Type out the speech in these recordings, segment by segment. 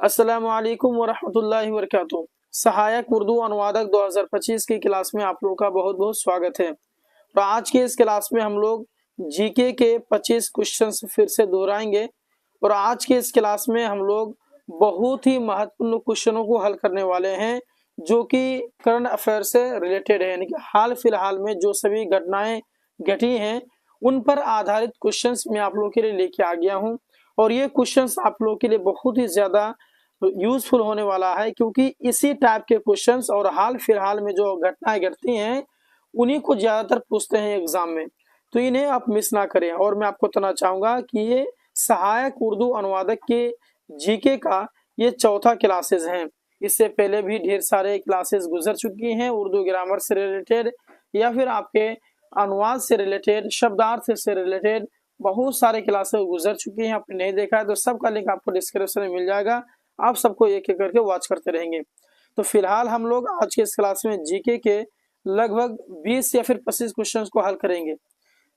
अस्सलामु अलैकुम वरहमतुल्लाहि वबरकातुहू। सहायक उर्दू अनुवादक 2025 की क्लास में आप लोगों का बहुत बहुत स्वागत है। तो आज के इस क्लास में हम लोग जीके के 25 क्वेश्चंस फिर से दोहराएंगे और आज के इस क्लास में हम लोग बहुत ही महत्वपूर्ण क्वेश्चनों को हल करने वाले हैं जो कि करंट अफेयर से रिलेटेड है, यानी कि हाल फिलहाल में जो सभी घटनाएं घटी हैं उन पर आधारित क्वेश्चंस मैं आप लोगों के लिए लेके आ गया हूं। और ये क्वेश्चंस आप लोगों के लिए बहुत ही ज्यादा यूजफुल होने वाला है, क्योंकि इसी टाइप के क्वेश्चंस और हाल फिलहाल में जो घटनाएं घटती हैं उन्हीं को ज्यादातर पूछते हैं एग्जाम में, तो इन्हें आप मिस ना करें। और मैं आपको बताना चाहूंगा कि ये सहायक उर्दू अनुवादक के जीके का ये चौथा क्लासेस है। इससे पहले भी ढेर सारे क्लासेस गुजर चुकी हैं उर्दू ग्रामर से रिलेटेड या फिर आपके अनुवाद से रिलेटेड, शब्दार्थ से रिलेटेड बहुत सारे क्लासेस गुजर चुकी हैं। आपने नहीं देखा है तो सबका लिंक आपको डिस्क्रिप्शन में मिल जाएगा, आप सबको एक एक करके वॉच करते रहेंगे। तो फिलहाल हम लोग आज के इस क्लास में जीके के लगभग 20 या फिर 25 क्वेश्चंस को हल करेंगे,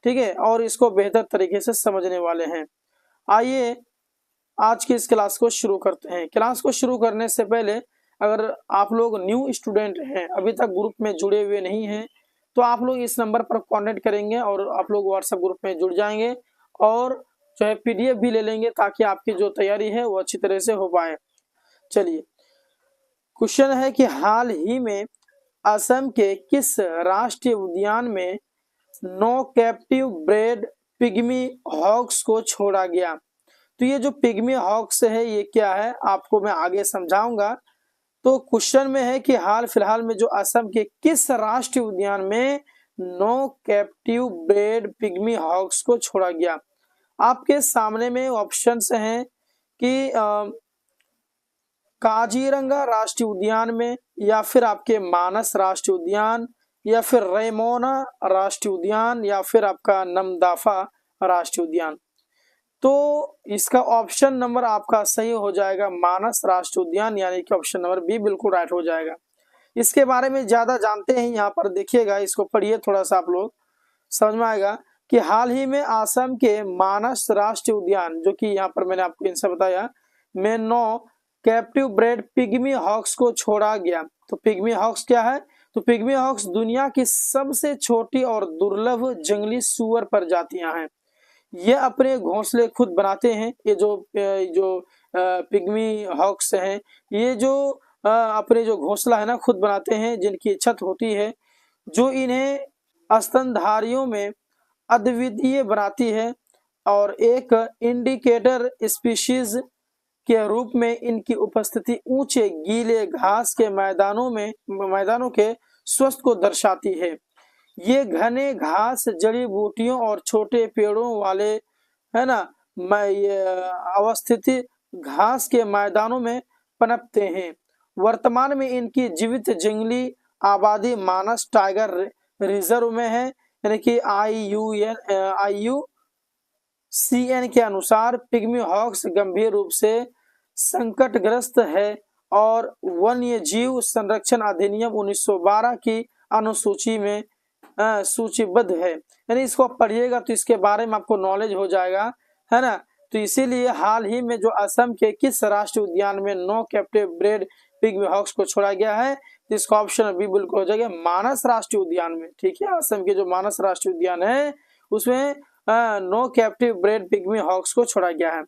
ठीक है, और इसको बेहतर तरीके से समझने वाले हैं। आइए आज की इस क्लास को शुरू करते हैं। क्लास को शुरू करने से पहले अगर आप लोग न्यू स्टूडेंट हैं, अभी तक ग्रुप में जुड़े हुए नहीं हैं, तो आप लोग इस नंबर पर कांटेक्ट करेंगे और आप लोग व्हाट्सएप ग्रुप में जुड़ जाएंगे और जो है पीडीएफ भी ले लेंगे ताकि आपकी जो तैयारी है वो अच्छी तरह से हो पाए। चलिए, क्वेश्चन है कि हाल ही में असम के किस राष्ट्रीय उद्यान में 9 कैप्टिव ब्रेड पिग्मी हॉक्स को छोड़ा गया। तो ये जो पिग्मी हॉक्स है ये क्या है आपको मैं आगे समझाऊंगा। तो क्वेश्चन में है कि हाल फिलहाल में जो असम के किस राष्ट्रीय उद्यान में 9 कैप्टिव ब्रेड पिग्मी हॉक्स को छोड़ा गया। आपके सामने में ऑप्शंस हैं कि काजीरंगा राष्ट्रीय उद्यान में, या फिर आपके मानस राष्ट्रीय उद्यान, या फिर रेमोना राष्ट्रीय उद्यान, या फिर आपका नमदाफा राष्ट्रीय उद्यान। तो इसका ऑप्शन नंबर आपका सही हो जाएगा मानस राष्ट्रीय उद्यान, यानी कि ऑप्शन नंबर बी बिल्कुल राइट हो जाएगा। इसके बारे में ज्यादा जानते हैं, यहाँ पर देखिएगा, इसको पढ़िए थोड़ा सा, आप लोग समझ में आएगा कि हाल ही में असम के मानस राष्ट्रीय उद्यान, जो कि यहाँ पर मैंने आपको इनसे बताया, में 9 कैप्टिव ब्रेड पिग्मी हॉक्स को छोड़ा गया। तो पिग्मी हॉक्स क्या है? तो पिग्मी हॉक्स दुनिया की सबसे छोटी और दुर्लभ जंगली सूअर प्रजातियां हैं। ये अपने घोंसले खुद बनाते हैं। ये जो पिग्मी हॉक्स हैं, ये जो अपने जो घोंसला है ना खुद बनाते हैं, जिनकी छत होती है जो इन्हें स्तनधारियों में अद्वितीय बनाती है, और एक इंडिकेटर स्पीशीज के रूप में इनकी उपस्थिति ऊंचे गीले घास के मैदानों के स्वास्थ्य को दर्शाती है। ये घने घास, जड़ी बूटियों और छोटे पेड़ों वाले है ना अवस्थित घास के मैदानों में पनपते हैं। वर्तमान में इनकी जीवित जंगली आबादी मानस टाइगर रिजर्व में है, यानी कि IUCN के अनुसार पिग्मी हॉक्स गंभीर रूप से संकटग्रस्त है और वन्य जीव संरक्षण अधिनियम 1912 की अनुसूची में सूचीबद्ध है। यानी इसको पढ़िएगा तो इसके बारे में आपको नॉलेज हो जाएगा, है ना। तो इसीलिए हाल ही में जो असम के किस राष्ट्रीय उद्यान में 9 कैप्टिव ब्रेड पिग्मी हॉक्स को छोड़ा गया है, तो इसका ऑप्शन बी बिल्कुल हो जाएगा मानस राष्ट्रीय उद्यान में। ठीक है, असम के जो मानस राष्ट्रीय उद्यान है उसमें 9 कैप्टिव ब्रेड पिग्मी हॉक्स को छोड़ा गया है।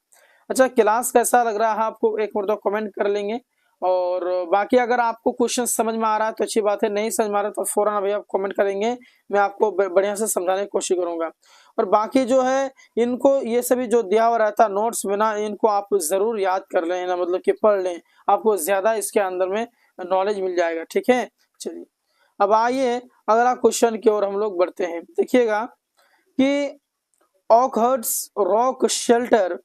अच्छा, क्लास कैसा लग रहा है आपको एक बार तो कमेंट कर लेंगे, और बाकी अगर आपको क्वेश्चन समझ में आ रहा है तो अच्छी बात है, नहीं समझ में आ रहा तो फौरन अभी आप कमेंट करेंगे, मैं आपको बढ़िया से समझाने की कोशिश करूंगा। और बाकी जो है इनको ये सभी जो दिया हुआ रहता है नोट्स में ना, इनको आप जरूर याद कर लें ना, मतलब कि पढ़ लें, आपको ज्यादा इसके अंदर में नॉलेज मिल जाएगा। ठीक है, चलिए अब आइए अगला क्वेश्चन की ओर हम लोग बढ़ते हैं। देखिएगा कि ऑकहर्ट्स रॉक शेल्टर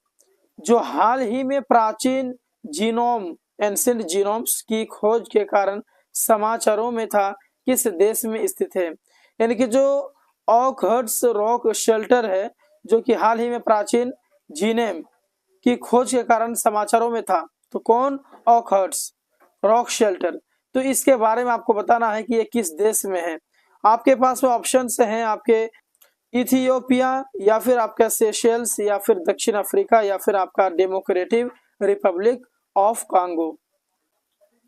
जो हाल ही में प्राचीन जीनोम एंशिएंट जीनोम्स की खोज के कारण समाचारों में था, किस देश में स्थित है। यानी कि जो ऑकहर्ट्स रॉक शेल्टर है जो कि हाल ही में प्राचीन जीनोम की खोज के कारण समाचारों में था, तो कौन? ऑकहर्ट्स रॉक शेल्टर। तो इसके बारे में आपको बताना है कि ये किस देश में है। आपके पास में ऑप्शंस हैं आपके इथियोपिया, या फिर आपका सेशेल्स, या फिर दक्षिण अफ्रीका, या फिर आपका डेमोक्रेटिक रिपब्लिक ऑफ कांगो।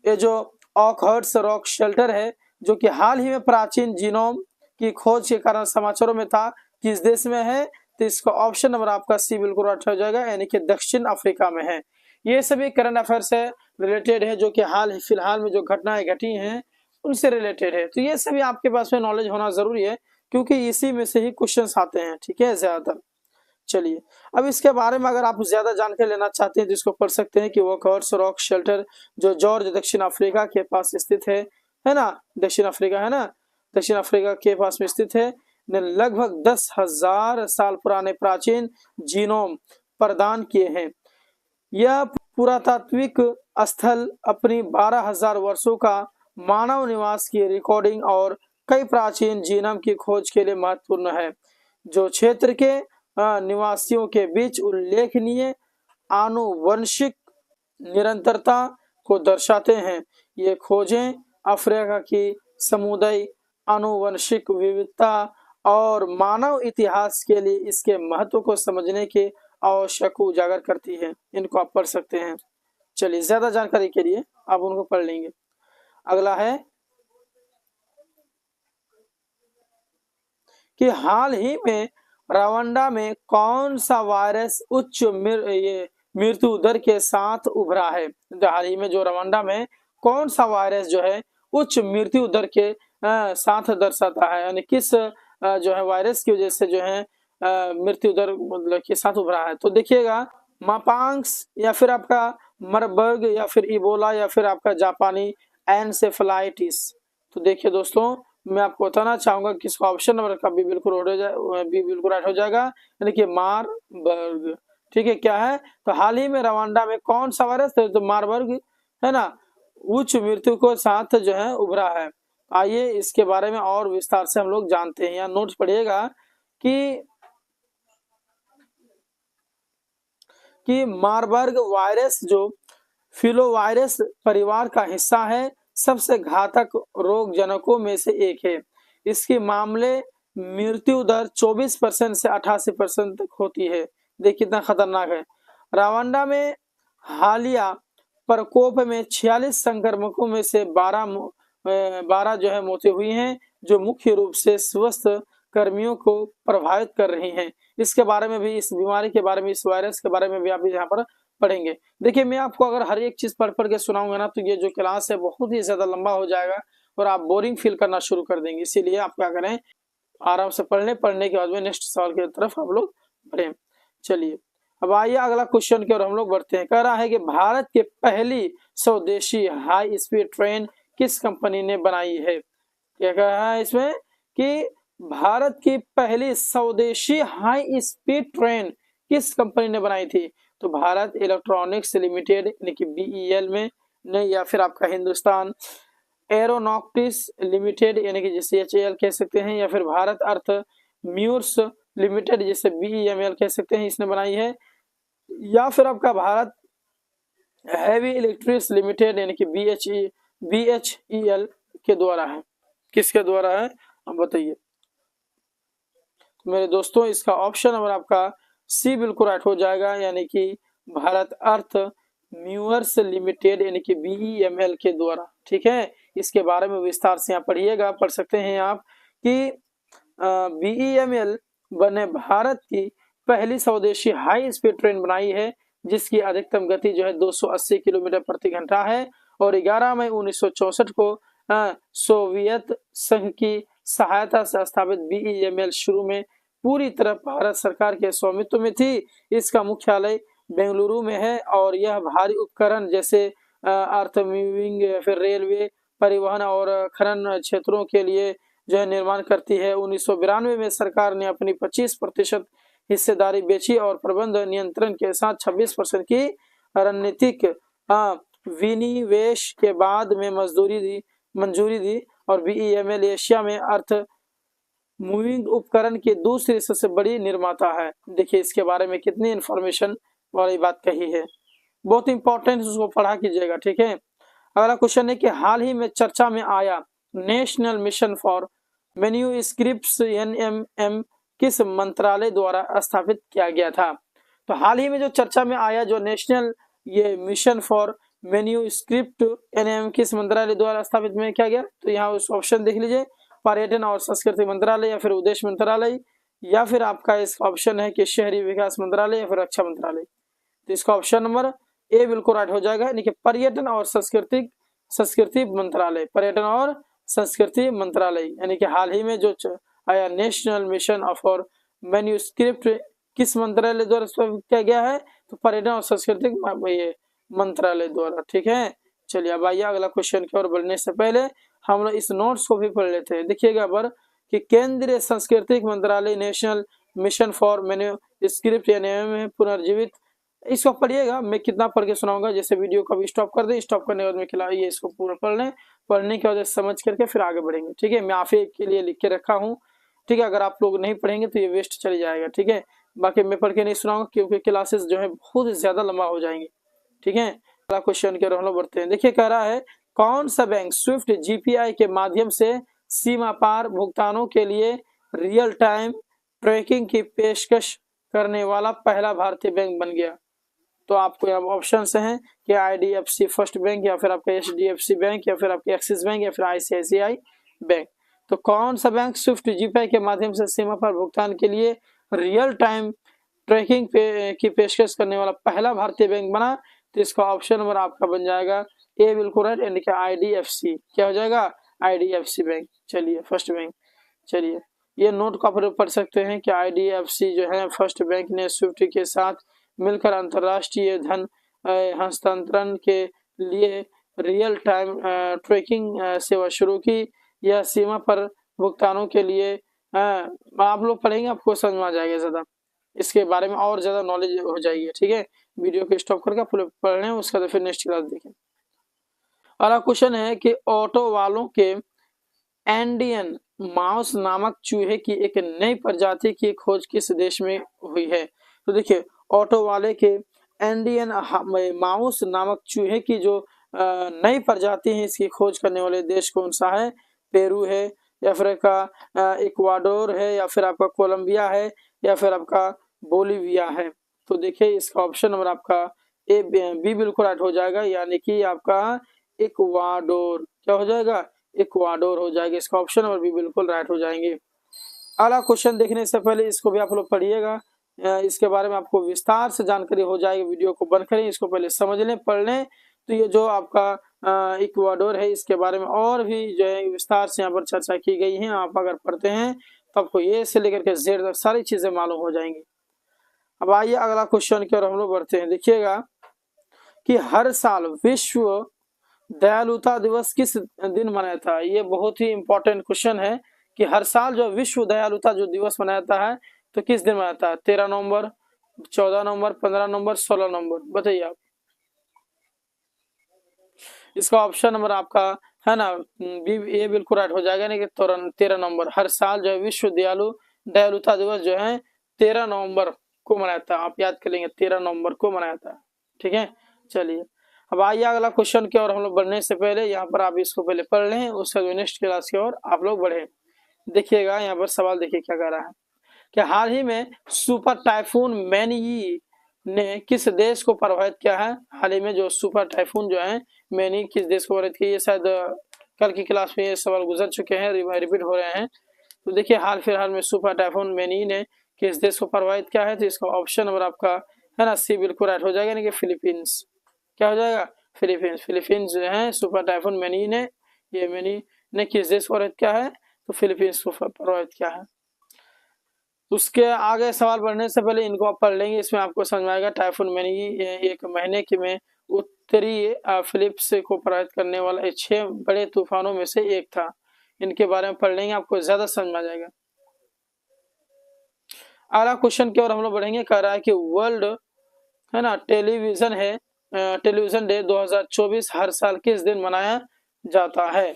ये जो ऑकहर्ट्स रॉक शेल्टर है जो कि हाल ही में प्राचीन जीनोम की खोज के कारण समाचारों में था, किस देश में है? तो इसका ऑप्शन नंबर आपका सी बिल्कुल राइट हो जाएगा, यानी कि दक्षिण अफ्रीका में है। ये सभी करंट अफेयर से रिलेटेड है जो कि फिलहाल में जो घटनाएं घटी हैं उनसे रिलेटेड है। तो ये सभी आपके पास में नॉलेज होना जरूरी है क्योंकि इसी में से ही क्वेश्चंस आते हैं, ठीक है, ज्यादातर। चलिए, अब इसके बारे में अगर आप ज्यादा जानकारी लेना चाहते हैं तो इसको पढ़ सकते हैं कि ऑकहर्ट्स रॉक शेल्टर जो जॉर्ज दक्षिण अफ्रीका के पास स्थित है ना, दक्षिण अफ्रीका है ना, दक्षिण अफ्रीका के पास में स्थित है, ने लगभग 10,000 साल पुराने प्राचीन जीनोम प्रदान किए हैं। यह पुरातात्विक स्थल अपनी 12,000 वर्षों का मानव निवास की रिकॉर्डिंग और कई प्राचीन जीनोम की खोज के लिए महत्वपूर्ण है, जो क्षेत्र के निवासियों के बीच उल्लेखनीय आनुवंशिक निरंतरता को दर्शाते हैं। ये खोजें अफ्रीका की समुदाय आनुवंशिक विविधता और मानव इतिहास के लिए इसके महत्व को समझने के आवश्यक को उजागर करती है। इनको आप पढ़ सकते हैं। चलिए, ज्यादा जानकारी के लिए आप उनको पढ़ लेंगे। अगला है कि हाल ही में रवांडा में कौन सा वायरस उच्च मृत्यु दर के साथ उभरा है? हाल ही में जो रवांडा में कौन सा वायरस जो है उच्च मृत्यु दर के साथ दर्शाता है, यानी किस जो है वायरस की वजह से जो है मृत्यु दर मतलब के साथ उभरा है? तो देखिएगा, मापांक्स या फिर आपका मरबर्ग या फिर इबोला या फिर आपका जापानी एनसेफेलाइटिस। तो देखिए दोस्तों, मैं आपको बताना चाहूंगा कि इसका ऑप्शन नंबर का बी बिल्कुल राइट हो जाएगा, यानी कि मारबर्ग। ठीक है, क्या है? तो हाल ही में रवांडा में कौन सा वायरस तो मारबर्ग है ना, उच्च मृत्यु को साथ जो है उभरा है। आइए इसके बारे में और विस्तार से हम लोग जानते हैं। यहाँ नोट्स पढ़िएगा कि मारबर्ग वायरस जो फिलोवायरस परिवार का हिस्सा है, सबसे घातक रोगजनकों में से एक है। इसके मामले मृत्यु दर 24% से 88% तक होती है। देखिए कितना खतरनाक है। रवांडा में हालिया प्रकोप में 46 संक्रमकों में से 12 जो है मौतें हुई हैं, जो मुख्य रूप से स्वास्थ्य कर्मियों को प्रभावित कर रही हैं। इसके बारे में भी, इस बीमारी के बारे में, इस वायरस के बारे में भी आप यहाँ पर पढ़ेंगे। देखिए, मैं आपको अगर हर एक चीज पढ़ के सुनाऊंगा ना तो ये जो क्लास है बहुत ही ज्यादा लंबा हो जाएगा और आप बोरिंग फील करना शुरू कर देंगे। इसीलिए आप क्या करें, आराम से पढ़ने के बाद में नेक्स्ट सवाल की तरफ हम लोग बढ़े। चलिए, अब आइए अगला क्वेश्चन की ओर हम लोग बढ़ते हैं। कह रहा है कि भारत की पहली स्वदेशी हाई स्पीड ट्रेन किस कंपनी ने बनाई है? क्या कह रहा है इसमें कि भारत की पहली स्वदेशी हाई स्पीड ट्रेन किस कंपनी ने बनाई थी? तो भारत इलेक्ट्रॉनिक्स लिमिटेड यानी कि BEL में नहीं, या फिर आपका हिंदुस्तान एरोनॉटिक्स लिमिटेड यानी कि जिसे HAL कह सकते हैं, या फिर भारत अर्थ म्यूर्स लिमिटेड जिसे BEML कह सकते हैं, इसने बनाई है, या फिर आपका भारत हैवी इलेक्ट्रिक्स लिमिटेड यानी कि BHEL के द्वारा है। किसके द्वारा है आप बताइए। मेरे दोस्तों, इसका ऑप्शन नंबर आपका सी बिल्कुल राइट हो जाएगा, यानी कि भारत अर्थ म्यूअर्स लिमिटेड यानी कि BEML के द्वारा। ठीक है, इसके बारे में विस्तार से यहाँ पढ़िएगा, पढ़ सकते हैं आप कि BEML ने भारत की पहली स्वदेशी हाई स्पीड ट्रेन बनाई है, जिसकी अधिकतम गति जो है 280 किलोमीटर प्रति घंटा है, और 11 मई 1964 को सोवियत संघ की सहायता से स्थापित BEML शुरू में पूरी तरह भारत सरकार के स्वामित्व में थी। इसका मुख्यालय बेंगलुरु में है और यह भारी उपकरण जैसे अर्थ मूविंग, फिर रेलवे, परिवहन और खनन क्षेत्रों के लिए जो है निर्माण करती है। 1992 में सरकार ने अपनी 25% हिस्सेदारी बेची और प्रबंध नियंत्रण के साथ 26% की रणनीतिक विनिवेश के बाद में मंजूरी दी और BEML एशिया में अर्थ मूविंग उपकरण की दूसरी सबसे बड़ी निर्माता है। देखिए इसके बारे में कितनी इंफॉर्मेशन वाली बात कही है, बहुत इंपॉर्टेंट, उसको पढ़ा कीजिएगा। ठीक है, अगला क्वेश्चन है कि हाल ही में चर्चा में आया national mission for manuscripts NMM किस मंत्रालय द्वारा स्थापित किया गया था? तो हाल ही में जो चर्चा में आया जो नेशनल ये मिशन फॉर मैन्युस्क्रिप्ट एनएम किस मंत्रालय द्वारा स्थापित में किया गया? तो यहाँ उस ऑप्शन देख लीजिए, पर्यटन और संस्कृति मंत्रालय या फिर विदेश मंत्रालय, या फिर आपका इसका ऑप्शन है कि शहरी विकास मंत्रालय या फिर रक्षा मंत्रालय। तो इसका ऑप्शन नंबर ए बिल्कुल राइट हो जाएगा, यानी कि पर्यटन और संस्कृति मंत्रालय, पर्यटन और संस्कृति मंत्रालय, यानी कि हाल ही में जो आया नेशनल मिशन फॉर मैन्युस्क्रिप्ट किस मंत्रालय द्वारा किया गया है? तो पर्यटन और संस्कृति मंत्रालय द्वारा। ठीक है, चलिए अब आइए अगला क्वेश्चन की ओर बढ़ने से पहले हम लोग इस नोट्स को भी पढ़ लेते हैं। देखिएगा पर कि केंद्रीय सांस्कृतिक मंत्रालय नेशनल मिशन फॉर मैन्युस्क्रिप्ट यानी पुनर्जीवित, इसको पढ़िएगा, मैं कितना पढ़ के सुनाऊंगा, जैसे वीडियो को भी स्टॉप कर दें, स्टॉप करने के बाद में खिलाइए इसको पूरा पढ़ने के बाद समझ करके फिर आगे बढ़ेंगे। ठीक है, मैं आप ही के लिए लिख के रखा हूँ। ठीक है, अगर आप लोग नहीं पढ़ेंगे तो ये वेस्ट चली जाएगा। ठीक है, बाकी मैं पढ़ के नहीं सुनाऊंगा क्योंकि क्लासेस जो है बहुत ज्यादा लंबा हो जाएंगे। ठीक है, अगला क्वेश्चन के हम लोग बढ़ते हैं। देखिए कह रहा है कौन सा बैंक स्विफ्ट जीपीआई के माध्यम से सीमा पार भुगतानों के लिए रियल टाइम ट्रैकिंग की पेशकश करने वाला पहला भारतीय बैंक बन गया? तो आपको यहाँ ऑप्शन हैं कि आईडीएफसी फर्स्ट बैंक, या फिर आपका एचडीएफसी बैंक, या फिर आपके एक्सिस बैंक, या फिर आईसीआईसीआई बैंक। तो कौन सा बैंक स्विफ्ट जीपीआई के माध्यम से सीमा पर भुगतान के लिए रियल टाइम ट्रैकिंग की पेशकश करने वाला पहला भारतीय बैंक बना? तो इसका ऑप्शन नंबर आपका बन जाएगा ए बिल्कुल राइट, यानी कि आईडीएफसी। क्या हो जाएगा? IDFC bank. चलिए फर्स्ट बैंक, चलिए ये नोट को आप पढ़ सकते हैं कि आईडीएफसी जो है फर्स्ट बैंक ने स्विफ्ट के साथ मिलकर अंतरराष्ट्रीय धन हस्तांतरण के लिए रियल टाइम ट्रैकिंग सेवा शुरू की। यह सीमा पर भुगतानों के लिए आप लोग पढ़ेंगे, आपको समझ में आ जाएगा, ज्यादा इसके बारे में और ज्यादा नॉलेज हो जाएगी। ठीक है, वीडियो को स्टॉप करके पूरे पढ़ रहे हैं, उसका तो फिर नेक्स्ट क्लास देखें। अगला क्वेश्चन है कि ऑटो वालों के एंडियन माउस नामक चूहे की एक नई प्रजाति की खोज किस देश में हुई है? तो देखिए ऑटो वाले के एंडियन माउस नामक चूहे की जो नई प्रजाति है, इसकी खोज करने वाले देश कौन सा है? पेरू है, या फिर आपका इक्वाडोर है, या फिर आपका कोलंबिया है, या फिर आपका बोलीविया है। तो देखिए इसका ऑप्शन नंबर आपका ए बी बिल्कुल राइट हो जाएगा, यानी कि आपका इक्वाडोर। क्या हो जाएगा? इक्वाडोर हो जाएगा। इसका ऑप्शन नंबर बी बिल्कुल राइट हो जाएंगे। अगला क्वेश्चन देखने से पहले इसको भी आप लोग पढ़िएगा, इसके बारे में आपको विस्तार से जानकारी हो जाएगी। वीडियो को बंद करें, इसको पहले समझ लें, पढ़ लें। तो ये जो आपका इक्वाडोर है, इसके बारे में और भी जो है विस्तार से यहाँ पर चर्चा की गई है। आप अगर पढ़ते हैं तो आपको ये से लेकर के जेड तक सारी चीजें मालूम हो जाएंगी। अब आइए अगला क्वेश्चन की ओर हम लोग बढ़ते हैं। देखिएगा कि हर साल विश्व दयालुता दिवस किस दिन मनाया था? ये बहुत ही इंपॉर्टेंट क्वेश्चन है कि हर साल जो विश्व दयालुता जो दिवस मनाता है तो किस दिन मनाता है? 13 नवंबर, 14 नवंबर, 15 नवंबर, 16 नवंबर, बताइए आप। इसका ऑप्शन नंबर आपका है ना ये बिल्कुल राइट हो जाएगा, नहीं कि 13 नवंबर। हर साल जो है विश्व दयालुता दिवस जो है 13 नवंबर को मनाता है। आप याद कर लेंगे 13 नवंबर को मनाता है। ठीक है, चलिए अब आइए अगला क्वेश्चन की ओर हम लोग बढ़ने से पहले यहाँ पर आप इसको पहले पढ़ लें, उसके नेक्स्ट क्लास की ओर आप लोग बढ़े। देखिएगा यहाँ पर सवाल देखिए क्या कह रहा है कि हाल ही में सुपर टाइफून मैनी ने किस देश को प्रभावित किया है? हाल ही में जो सुपर टाइफून जो है मैनी किस देश को प्रभावित किया? ये शायद कल की क्लास में ये सवाल गुजर चुके हैं, रिपीट हो रहे हैं। तो देखिए हाल फिलहाल में सुपर टाइफून मैनी ने किस देश को प्रभावित किया है? तो इसका ऑप्शन नंबर आपका है ना सी बिल्कुल राइट हो जाएगा, यानी कि फिलीपींस। क्या हो जाएगा? फिलीपींस। फिलीपींस जो है सुपर टाइफून मैनी ने किस देश को प्रभावित किया है? तो फिलीपींस को प्रभावित किया है। उसके आगे सवाल बढ़ने से पहले इनको आप पढ़ लेंगे, इसमें आपको समझ में आएगा। टाइफून मैनी एक महीने की में उत्तरी फिलिप्स को प्रभावित करने वाला 6 बड़े तूफानों में से एक था। इनके बारे में पढ़ लेंगे, आपको ज्यादा समझ में आ जाएगा। अगला क्वेश्चन की ओर हम लोग बढ़ेंगे। कह रहा है कि वर्ल्ड है ना टेलीविजन डे 2024 हर साल किस दिन मनाया जाता है?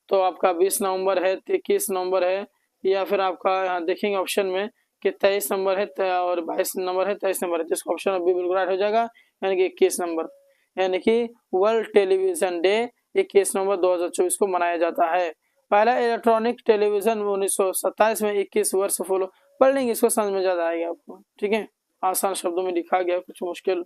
तो आपका 20 नवंबर है, 21 नवंबर है, या फिर आपका यहाँ देखेंगे ऑप्शन में कि 23 नंबर है और 22 नंबर है, 23 नंबर है। जिसका ऑप्शन बी बिल्कुल राइट हो जाएगा, यानी कि 21 नंबर, यानी कि वर्ल्ड टेलीविजन डे 21 नवंबर 2024 को मनाया जाता है। पहला इलेक्ट्रॉनिक टेलीविजन 1927 में 21 वर्ष फॉलो। पढ़ लेंगे, इसको समझ में ज्यादा आएगा आपको। ठीक है, आसान शब्दों में लिखा गया, कुछ मुश्किल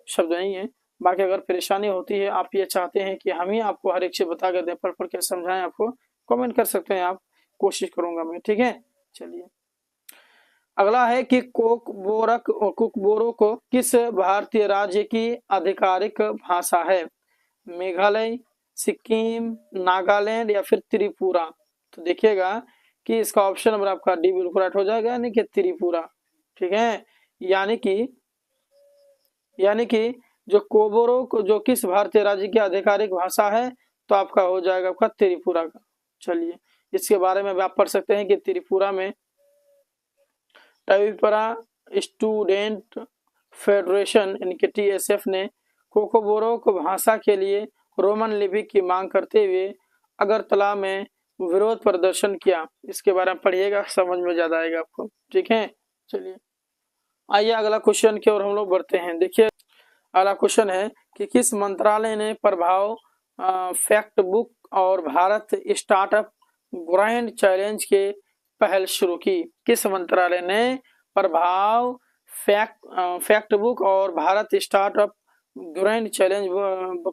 शब्द नहीं है, बाकी अगर परेशानी होती है, आप ये चाहते हैं कि हम ही आपको हर एक चीज बता कर दें, पढ़ के समझाएं आपको, कमेंट कर सकते हैं आप, कोशिश करूंगा मैं। ठीक है, चलिए अगला है कि कुकबोरो को किस भारतीय राज्य की आधिकारिक भाषा है? मेघालय, सिक्किम, नागालैंड या फिर त्रिपुरा? तो देखिएगा कि इसका ऑप्शन नंबर आपका डी बिल्कुल राइट हो जाएगा, यानी कि त्रिपुरा। ठीक है, यानी कि जो कोबोरो को जो किस भारतीय राज्य की आधिकारिक भाषा है, तो आपका हो जाएगा आपका त्रिपुरा का। चलिए इसके बारे में भी आप पढ़ सकते हैं कि त्रिपुरा में त्रिपुरा स्टूडेंट फेडरेशन यानी कि TSF ने कोकोबोरो को भाषा के लिए रोमन लिपि की मांग करते हुए अगरतला में विरोध प्रदर्शन किया। इसके बारे में पढ़िएगा, समझ में ज्यादा आएगा आपको। ठीक है, चलिए आइए अगला क्वेश्चन की ओर हम लोग बढ़ते हैं। देखिए अगला क्वेश्चन है कि किस मंत्रालय ने प्रभाव फैक्ट बुक और भारत स्टार्टअप ग्रैंड चैलेंज के पहल शुरू की? किस मंत्रालय ने प्रभाव फैक्ट बुक और भारत स्टार्टअप ग्रैंड चैलेंज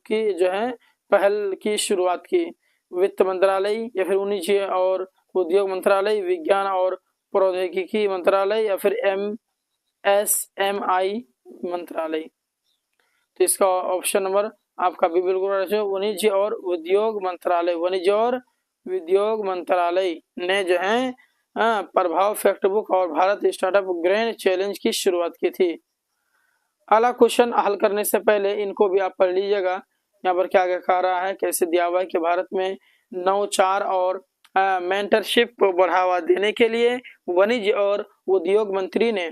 की जो है पहल की शुरुआत की? वित्त मंत्रालय या फिर वाणिज्य और उद्योग मंत्रालय, विज्ञान और प्रौद्योगिकी मंत्रालय या फिर MSMI मंत्रालय? तो इसका ऑप्शन नंबर आपका भी बिल्कुल है, वाणिज्य और उद्योग मंत्रालय। वाणिज्य और उद्योग मंत्रालय ने जो है प्रभाव फैक्ट बुक और भारत स्टार्टअप ग्रैंड चैलेंज की शुरुआत की थी। अगला क्वेश्चन हल करने से पहले इनको भी आप पढ़ लीजिएगा। यहाँ पर क्या क्या कह रहा है, कैसे दिया हुआ है कि भारत में नवाचार और मेंटरशिप को बढ़ावा देने के लिए वाणिज्य और उद्योग मंत्री ने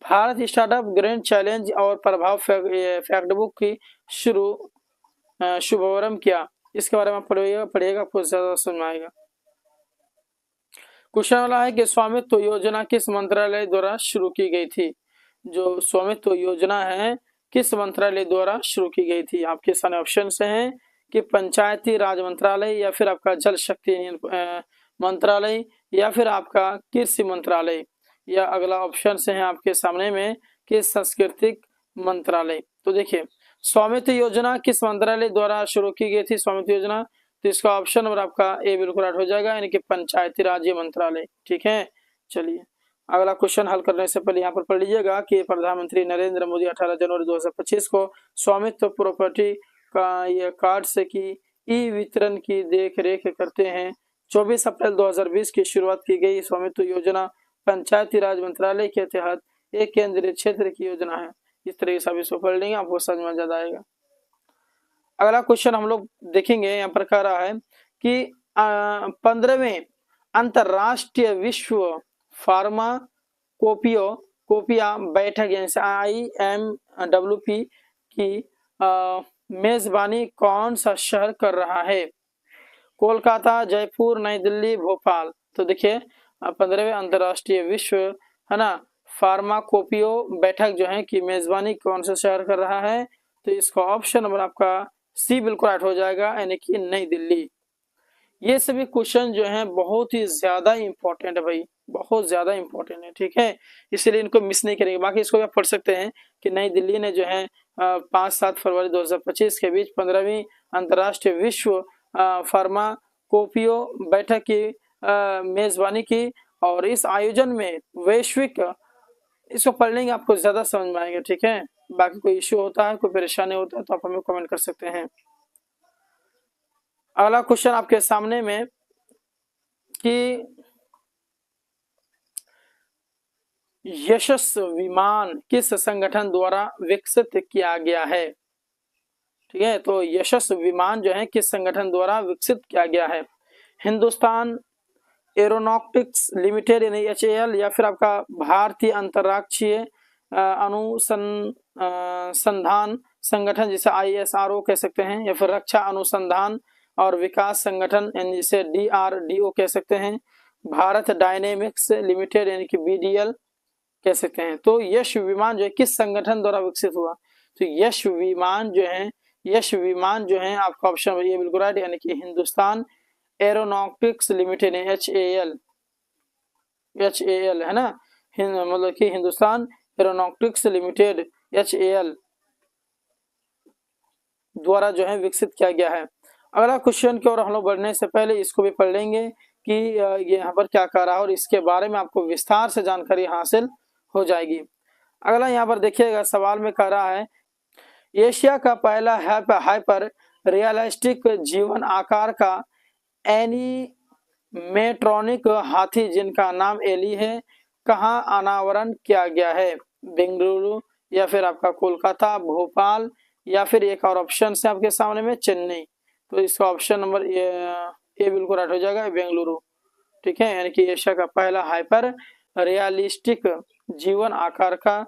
भारत स्टार्टअप ग्रैंड चैलेंज और प्रभाव फैक्ट बुक की शुभारंभ किया। इसके बारे में पढ़िएगा आपको ज्यादा समझ में आएगा। क्वेश्चन वाला है कि स्वामित्व योजना किस मंत्रालय द्वारा शुरू की गई थी? जो स्वामित्व योजना है किस मंत्रालय द्वारा शुरू की गई थी? आपके सामने ऑप्शन से हैं कि पंचायती राज मंत्रालय या फिर आपका जल शक्ति मंत्रालय या फिर आपका कृषि मंत्रालय, या अगला ऑप्शन से है आपके सामने में कि सांस्कृतिक मंत्रालय। तो देखिए स्वामित्व योजना किस मंत्रालय द्वारा शुरू की गई थी? स्वामित्व योजना, तो इसका ऑप्शन नंबर आपका ए बिल्कुल राइट हो जाएगा, यानी कि पंचायती राज मंत्रालय। ठीक है, चलिए अगला क्वेश्चन हल करने से पहले यहाँ पर पढ़ लीजिएगा कि प्रधानमंत्री नरेंद्र मोदी 18 जनवरी 2025 को स्वामित्व प्रॉपर्टी का ये कार्ड से की ई वितरण की देख रेख करते हैं। 24 अप्रैल 2020 की शुरुआत की गई स्वामित्व योजना पंचायती राज मंत्रालय के तहत एक केंद्रीय क्षेत्र की योजना है। इस तरीके से आप इसको पढ़ लेंगे, आपको समझ में ज्यादा आएगा। अगला क्वेश्चन हम लोग देखेंगे, यहाँ पर कह रहा है कि 15वें अंतरराष्ट्रीय विश्व फार्मा कोपिया बैठक यानी IMWP की मेजबानी कौन सा शहर कर रहा है? कोलकाता, जयपुर, नई दिल्ली, भोपाल? तो देखिए 15वें अंतरराष्ट्रीय विश्व है ना फार्माकोपियो बैठक जो है कि मेजबानी कौन सा शहर कर रहा है? तो इसका ऑप्शन नंबर आपका सी बिल्कुल राइट हो जाएगा, यानी कि नई दिल्ली। ये सभी क्वेश्चन जो हैं बहुत ही ज्यादा इंपॉर्टेंट है भाई, बहुत ज्यादा इंपॉर्टेंट है। ठीक है, इसलिए इनको मिस नहीं करेंगे। बाकी इसको आप पढ़ सकते हैं कि नई दिल्ली ने जो है 5-7 फरवरी 2025 के बीच 15वीं अंतर्राष्ट्रीय विश्व फार्माकोपियो बैठक की मेजबानी की, और इस आयोजन में वैश्विक, इसको पढ़ लेंगे आपको ज्यादा समझ में आएगा। ठीक है, बाकी कोई इश्यू होता है, कोई परेशानी होता है तो आप हमें कमेंट कर सकते हैं। अगला क्वेश्चन आपके सामने में कि यशस विमान किस संगठन द्वारा विकसित किया गया है? ठीक है, तो यशस विमान जो है किस संगठन द्वारा विकसित किया गया है? हिंदुस्तान एरोनॉटिक्स लिमिटेड यानी HAL, या फिर आपका भारतीय अंतरराष्ट्रीय अनुसंधान संगठन जिसे ISRO कह सकते हैं, या फिर रक्षा अनुसंधान और विकास संगठन यानी जिसे DRDO कह सकते हैं, भारत डायनेमिक्स लिमिटेड यानी कि BDL कह सकते हैं। तो यश विमान जो है किस संगठन द्वारा विकसित हुआ? तो यश विमान जो है आपका ऑप्शन ये बिल्कुल राइट, यानी कि हिंदुस्तान एरोनॉटिक्स लिमिटेड HAL है ना, मतलब कि हिंदुस्तान एरोनॉटिक्स लिमिटेड HAL द्वारा जो है विकसित किया गया है। अगला क्वेश्चन की ओर हम लोग बढ़ने से पहले इसको भी पढ़ लेंगे कि ये यहाँ पर क्या कह रहा है और इसके बारे में आपको विस्तार से जानकारी हासिल हो जाएगी। अगला यहाँ पर देखिएगा, सवाल में कह रहा है एशिया का पहला हाइपर रियलिस्टिक जीवन आकार का एनिमेट्रॉनिक हाथी जिनका नाम एली है, कहाँ अनावरण किया गया है? बेंगलुरु या फिर आपका कोलकाता, भोपाल या फिर एक और ऑप्शन है आपके सामने में चेन्नई। तो इसका ऑप्शन नंबर ए बिल्कुल राइट हो जाएगा, बेंगलुरु। ठीक है, यानी कि एशिया का पहला हाइपर रियलिस्टिक जीवन आकार का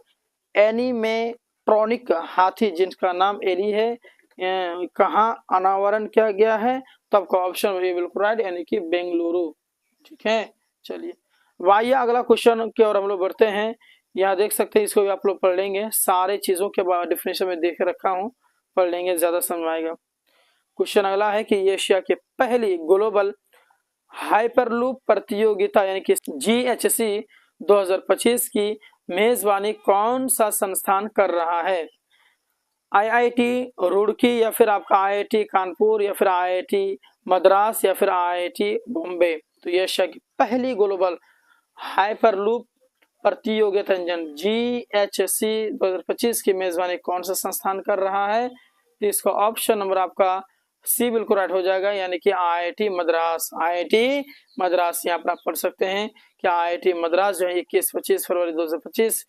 एनिमेट्रॉनिक हाथी जिनका नाम एली है, कहाँ अनावरण किया गया है? तो आपका ऑप्शन ए बिल्कुल राइट, यानी कि बेंगलुरु। ठीक है, चलिए वाइए अगला क्वेश्चन की ओर हम लोग बढ़ते हैं। यहाँ देख सकते हैं, इसको भी आप लोग पढ़ लेंगे, सारे चीजों के बाद डिफिनेशन में देख रखा हूँ, पढ़ लेंगे, ज्यादा समझ आएगा। क्वेश्चन अगला है कि एशिया की पहली ग्लोबल हाइपरलूप प्रतियोगिता यानी कि GHC 2025 की मेजबानी कौन सा संस्थान कर रहा है? IIT रुड़की या फिर आपका IIT कानपुर या फिर IIT मद्रास या फिर IIT बॉम्बे। तो एशिया की पहली ग्लोबल हाइपरलूप प्रतियोगिता इंजन GHC 2025 की मेजबानी कौन सा संस्थान कर रहा है? तो इसका ऑप्शन नंबर आपका सी बिल्कुल राइट हो जाएगा, यानी कि IIT मद्रास। IIT मद्रास यहाँ पर आप पढ़ सकते हैं कि IIT मद्रास जो है 21-25 फरवरी 2025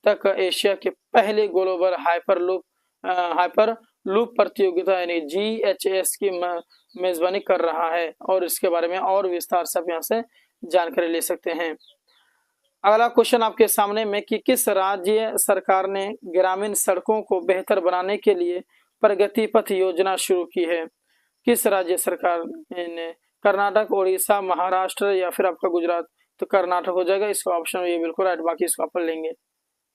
तक एशिया के पहले ग्लोबल हाइपर लूप प्रतियोगिता यानी GHS की मेजबानी कर रहा है, और इसके बारे में और विस्तार से आप यहाँ से जानकारी ले सकते हैं। अगला क्वेश्चन आपके सामने में कि किस राज्य सरकार ने ग्रामीण सड़कों को बेहतर बनाने के लिए प्रगति पथ योजना शुरू की है? किस राज्य सरकार ने? कर्नाटक, उड़ीसा, महाराष्ट्र या फिर आपका गुजरात। तो कर्नाटक हो जाएगा, इसका ऑप्शन ये बिल्कुल राइट, बाकी इसको आप पढ़ लेंगे।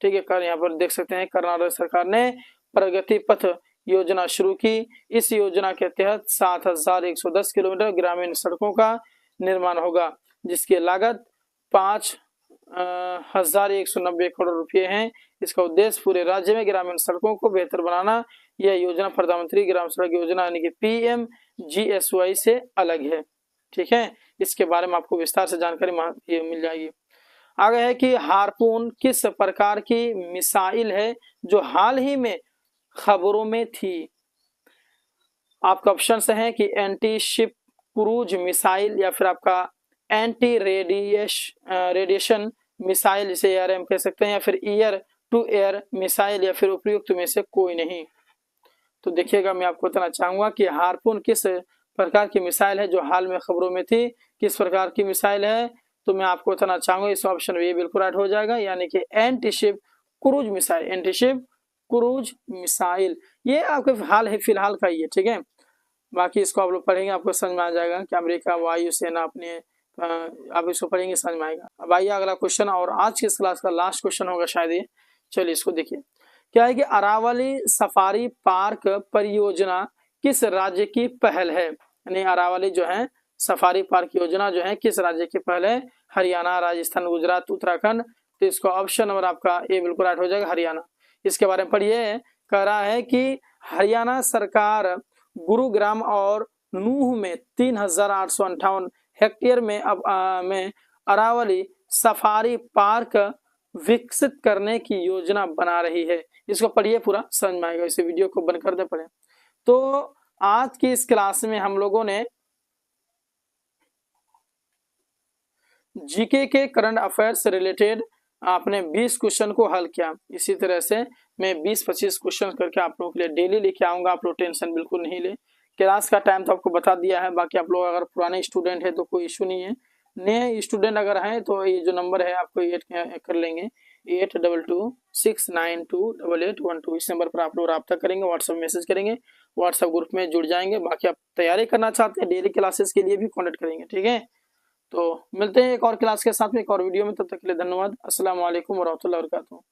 ठीक है, यहाँ पर देख सकते हैं कर्नाटक सरकार ने प्रगति पथ योजना शुरू की। इस योजना के तहत 7110 किलोमीटर ग्रामीण सड़कों का निर्माण होगा, जिसकी लागत 5190 करोड़ रुपए है। इसका उद्देश्य पूरे राज्य में ग्रामीण सड़कों को बेहतर बनाना। यह योजना प्रधानमंत्री ग्राम सड़क योजना यानी कि PMGSY से अलग है। ठीक है, इसके बारे में आपको विस्तार से जानकारी मिल जाएगी। आगे है कि हार्पून किस प्रकार की मिसाइल है जो हाल ही में खबरों में थी? आपका ऑप्शन है कि एंटी शिप क्रूज मिसाइल या फिर आपका एंटी रेडिएशन मिसाइल, जिसे ARM कह सकते हैं, या फिर एयर टू एयर मिसाइल, या फिर उपयुक्त में से कोई नहीं। तो देखिएगा, मैं आपको बताना चाहूंगा कि हार्पून किस प्रकार की मिसाइल है जो हाल में खबरों में थी। किस प्रकार की मिसाइल है? तो मैं आपको बताना चाहूंगा, इस ऑप्शन ये बिल्कुल राइट हो जाएगा, यानी कि anti ship cruise missile. Anti ship cruise missile ये आपके फिलहाल का ही है। ठीक है, बाकी इसको आप लोग पढ़ेंगे, आपको समझ में आ जाएगा कि अमेरिका वायुसेना अपने आप इसको पढ़ेंगे, समझ में आएगा। अब आइए अगला क्वेश्चन, और आज की इस क्लास का लास्ट क्वेश्चन होगा शायद ये। चलिए इसको देखिए, क्या है कि अरावली सफारी पार्क परियोजना किस राज्य की पहल है? यानी अरावली जो है सफारी पार्क योजना जो है किस राज्य की पहल है? हरियाणा, राजस्थान, गुजरात, उत्तराखंड। तो इसका ऑप्शन नंबर आपका ए बिल्कुल राइट हो जाएगा, हरियाणा। इसके बारे में पढ़िए, कह रहा है कि हरियाणा सरकार गुरुग्राम और नूह में 3858 हेक्टेयर में अरावली सफारी पार्क विकसित करने की योजना बना रही है। इसको पढ़िए, पूरा समझ में आएगा। इस वीडियो को बंद कर दे पड़े। तो आज की इस क्लास में हम लोगों ने जीके के करंट अफेयर से रिलेटेड आपने 20 क्वेश्चन को हल किया। इसी तरह से मैं 20-25 क्वेश्चन करके आप लोगों के लिए डेली लेके आऊंगा। आप लोग टेंशन बिल्कुल नहीं ले। क्लास का टाइम तो आपको बता दिया है। बाकी आप लोग अगर पुराने स्टूडेंट है तो कोई इशू नहीं है। नए स्टूडेंट अगर हैं तो ये जो नंबर है आपको ऐड कर लेंगे, 8226928812। इस नंबर पर आप लोग रब्ता करेंगे, व्हाट्सएप मैसेज करेंगे, व्हाट्सएप ग्रुप में जुड़ जाएंगे। बाकी आप तैयारी करना चाहते हैं डेली क्लासेस के लिए भी कॉन्टेक्ट करेंगे। ठीक है, तो मिलते हैं एक और क्लास के साथ में, एक और वीडियो में। तब तक के लिए धन्यवाद। अस्सलाम वालेकुम वरहमतुल्लाहि वबरकातुहू।